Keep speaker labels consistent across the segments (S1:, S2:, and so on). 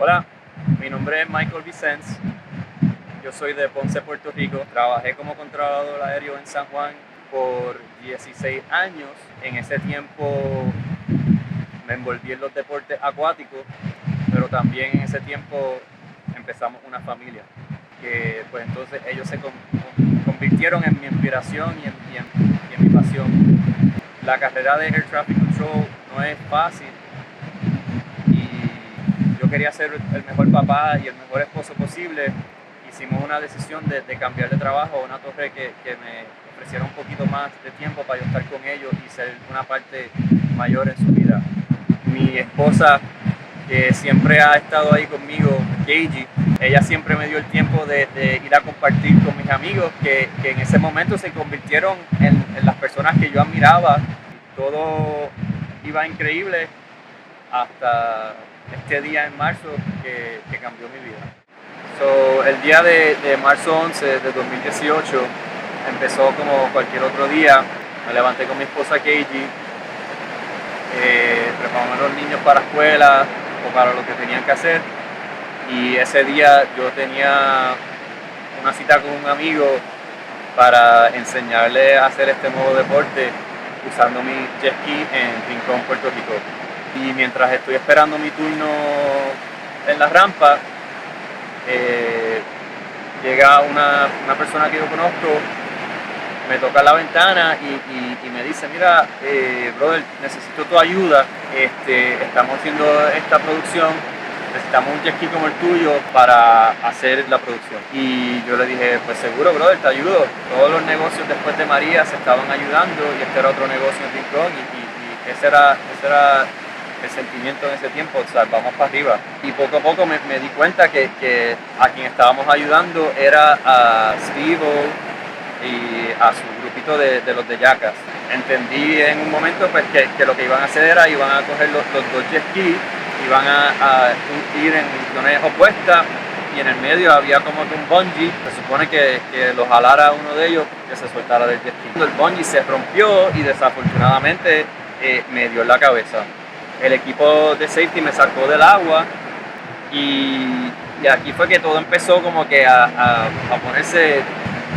S1: Hola, mi nombre es Michael Vicens, yo soy de Ponce, Puerto Rico. Trabajé como controlador aéreo en San Juan por 16 años. En ese tiempo me envolví en los deportes acuáticos, pero también en ese tiempo empezamos una familia, que pues entonces ellos se convirtieron en mi inspiración y en mi pasión. La carrera de Air Traffic Control no es fácil y yo quería ser el mejor papá y el mejor esposo posible. Hicimos una decisión de cambiar de trabajo a una torre que me ofreciera un poquito más de tiempo para yo estar con ellos y ser una parte mayor en su vida. Mi esposa, que siempre ha estado ahí conmigo, Keiji, ella siempre me dio el tiempo de ir a compartir con mis amigos que en ese momento se convirtieron en las personas que yo admiraba. Todo iba increíble hasta este día en marzo que cambió mi vida. El día de marzo 11 de 2018 empezó como cualquier otro día. Me levanté con mi esposa Keiji, preparamos a los niños para la escuela o para lo que tenían que hacer. Y ese día yo tenía una cita con un amigo para enseñarle a hacer este nuevo deporte usando mi jet ski en Rincón, Puerto Rico. Y mientras estoy esperando mi turno en la rampa, llega una persona que yo conozco, me toca la ventana y me dice, mira, brother, necesito tu ayuda, estamos haciendo esta producción, necesitamos un jet ski como el tuyo para hacer la producción. Y yo le dije, pues seguro, brother, te ayudo. Todos los negocios después de María se estaban ayudando y este era otro negocio en Rincón y ese era el sentimiento en ese tiempo, o sea, vamos para arriba. Y poco a poco me di cuenta que a quien estábamos ayudando era a Steve y a su grupito de los de Yacas. Entendí en un momento pues, que lo que iban a hacer era iban a coger los dos jet skis, iban a ir en direcciones opuestas y en el medio había como que un bungee. Se supone que lo jalara uno de ellos, que se soltara del jet ski. El bungee se rompió y desafortunadamente me dio en la cabeza. El equipo de safety me sacó del agua y aquí fue que todo empezó como que a ponerse.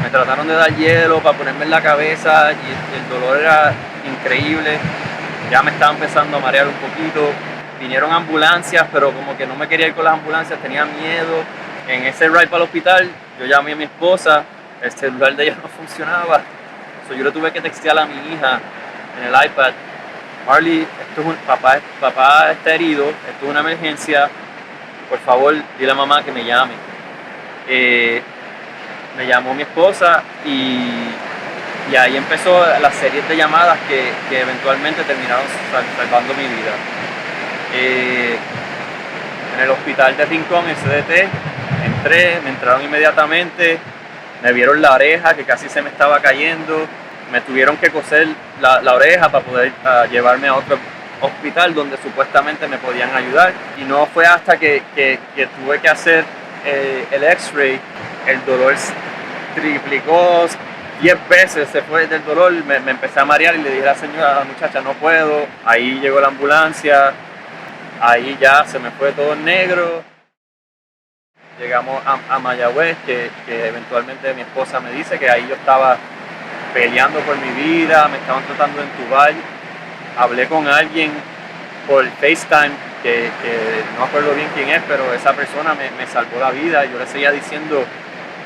S1: Me trataron de dar hielo para ponerme en la cabeza y el dolor era increíble. Ya me estaba empezando a marear un poquito. Vinieron ambulancias, pero como que no me quería ir con las ambulancias, tenía miedo. En ese ride para el hospital, yo llamé a mi esposa, el celular de ella no funcionaba. Yo le tuve que textear a mi hija en el iPad. Marley, papá está herido, esto es una emergencia, por favor dile a mamá que me llame. Me llamó mi esposa y ahí empezó la serie de llamadas que eventualmente terminaron salvando mi vida. En el hospital de Rincón, en CDT, me entraron inmediatamente, me vieron la oreja que casi se me estaba cayendo, me tuvieron que coser la oreja para poder llevarme a otro hospital donde supuestamente me podían ayudar. Y no fue hasta que tuve que hacer el X-ray, el dolor triplicó 10 veces, se fue del dolor, me empecé a marear y le dije a la muchacha, no puedo. Ahí llegó la ambulancia, ahí ya se me fue todo en negro. Llegamos a Mayagüez, que eventualmente mi esposa me dice que ahí yo estaba peleando por mi vida, me estaban tratando de entubar. Hablé con alguien por FaceTime, que no me acuerdo bien quién es, pero esa persona me salvó la vida. Yo le seguía diciendo,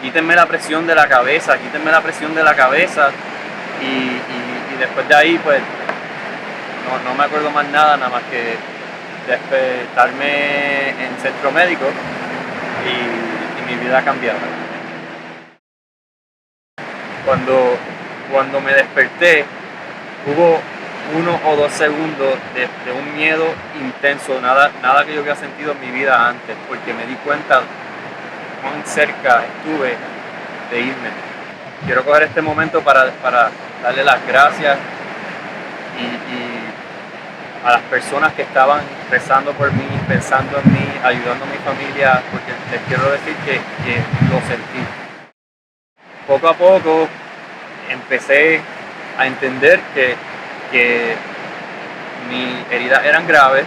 S1: quítenme la presión de la cabeza, quítenme la presión de la cabeza. Y después de ahí, pues, no me acuerdo más nada más que despertarme en centro médico y mi vida cambiaba. Cuando me desperté, hubo 1 o 2 segundos de un miedo intenso, nada que yo había sentido en mi vida antes, porque me di cuenta cuán cerca estuve de irme. Quiero coger este momento para darle las gracias y a las personas que estaban rezando por mí, pensando en mí, ayudando a mi familia, porque les quiero decir que lo sentí. Poco a poco empecé a entender que mis heridas eran graves.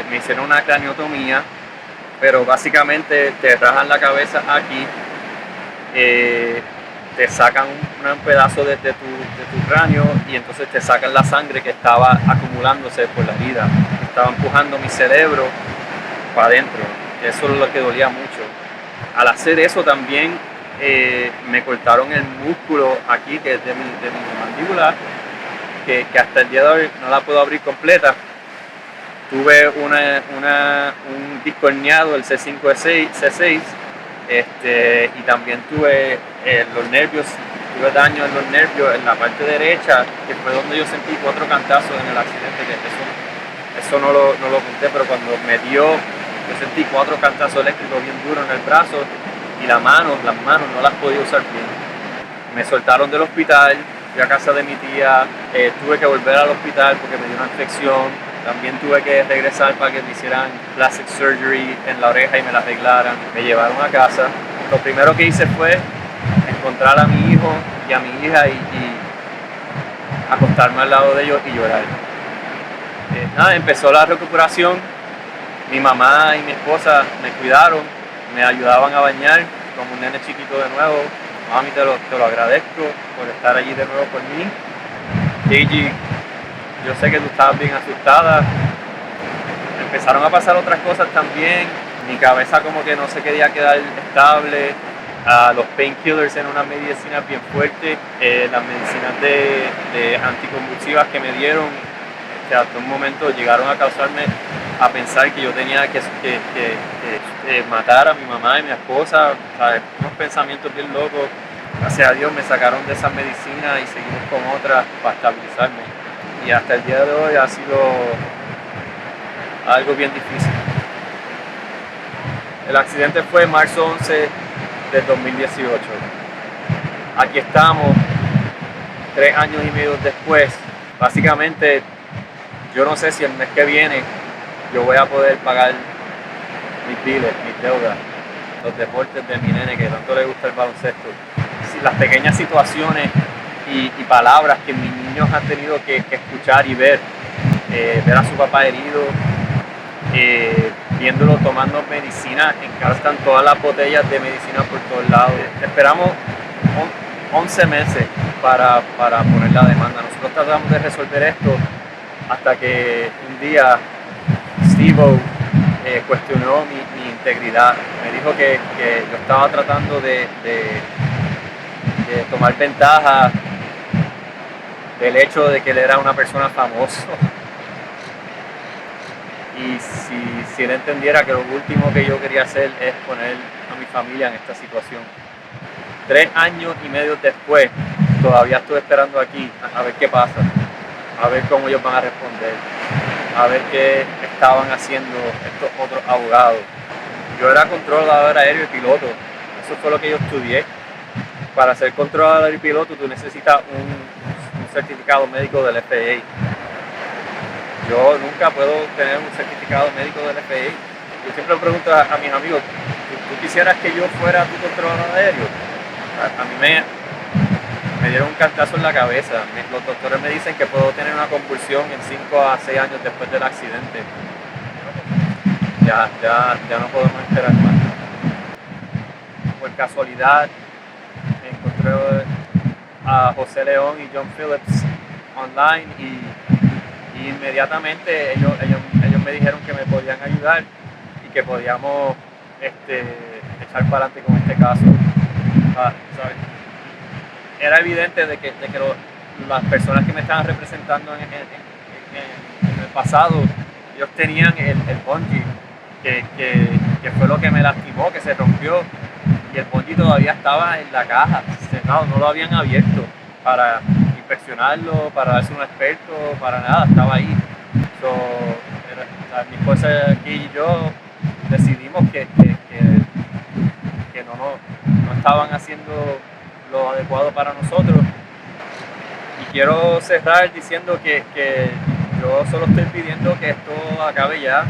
S1: me hicieron una craniotomía, pero básicamente te rajan la cabeza aquí, te sacan un pedazo de tu cráneo y entonces te sacan la sangre que estaba acumulándose por la herida. Estaba empujando mi cerebro para adentro. Eso es lo que dolía mucho. Al hacer eso también me cortaron el músculo aquí, que es de mi mandíbula, que hasta el día de hoy no la puedo abrir completa. Tuve un disco herniado, el C5-C6, y también tuve los nervios, tuve daño en los nervios en la parte derecha, que fue donde yo sentí 4 cantazos en el accidente, que eso no lo conté, pero cuando me dio, yo sentí 4 cantazos eléctricos bien duros en el brazo, y las manos no las podía usar bien. Me soltaron del hospital, fui a casa de mi tía, tuve que volver al hospital porque me dio una infección. También tuve que regresar para que me hicieran plastic surgery en la oreja y me la arreglaran. Me llevaron a casa. Lo primero que hice fue encontrar a mi hijo y a mi hija y acostarme al lado de ellos y llorar. Empezó la recuperación. Mi mamá y mi esposa me cuidaron, me ayudaban a bañar como un nene chiquito de nuevo. Mami, te lo agradezco por estar allí de nuevo por mí. Gigi, yo sé que tú estabas bien asustada. Empezaron a pasar otras cosas también. Mi cabeza como que no se quería quedar estable. Los painkillers eran unas medicinas bien fuertes. Las medicinas de anticonvulsivas que me dieron, hasta un momento llegaron a causarme a pensar que yo tenía que matar a mi mamá y mi esposa. ¿Sabes? Unos pensamientos bien locos. Gracias a Dios me sacaron de esas medicinas y seguimos con otras para estabilizarme. Y hasta el día de hoy ha sido algo bien difícil. El accidente fue marzo 11 del 2018. Aquí estamos, 3 años y medio después. Básicamente, yo no sé si el mes que viene yo voy a poder pagar mis biles, mis deudas, los deportes de mi nene que tanto le gusta el baloncesto. Las pequeñas situaciones y palabras que mis niños han tenido que escuchar y ver a su papá herido, viéndolo tomando medicina, en casa están todas las botellas de medicina por todos lados. Esperamos 11 meses para poner la demanda. Nosotros tratamos de resolver esto hasta que un día Steve cuestionó mi integridad. Me dijo que yo estaba tratando de tomar ventaja del hecho de que él era una persona famosa. Y si él entendiera que lo último que yo quería hacer es poner a mi familia en esta situación. 3 años y medio después, todavía estoy esperando aquí a ver qué pasa, a ver cómo ellos van a responder, a ver qué estaban haciendo estos otros abogados. Yo era controlador aéreo y piloto, eso fue lo que yo estudié. Para ser controlador y piloto tú necesitas un certificado médico del FAA. Yo nunca puedo tener un certificado médico del FAA. Yo siempre pregunto a mis amigos, ¿tú quisieras que yo fuera tu controlador aéreo? A mí me dieron un cantazo en la cabeza. Los doctores me dicen que puedo tener una convulsión en 5 a 6 años después del accidente. Ya no podemos esperar más. Por casualidad, encontré a José León y John Phillips online y inmediatamente ellos me dijeron que me podían ayudar y que podíamos echar para adelante con este caso. ¿Sabes? Era evidente de que las personas que me estaban representando en el pasado, ellos tenían el bungee que fue lo que me lastimó, que se rompió. Y el bungee todavía estaba en la caja, cerrado, no lo habían abierto para inspeccionarlo, para darse un experto, para nada, estaba ahí. Mi esposa aquí y yo decidimos que no estaban haciendo lo adecuado para nosotros. Y quiero cerrar diciendo que yo solo estoy pidiendo que esto acabe ya.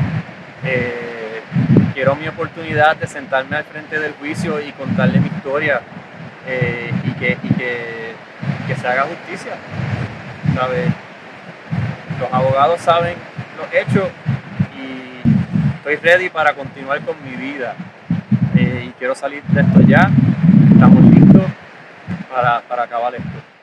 S1: Quiero mi oportunidad de sentarme al frente del juicio y contarle mi historia y que se haga justicia, ¿sabes? Los abogados saben los hechos y estoy ready para continuar con mi vida y quiero salir de esto ya. Estamos listos para acabar esto.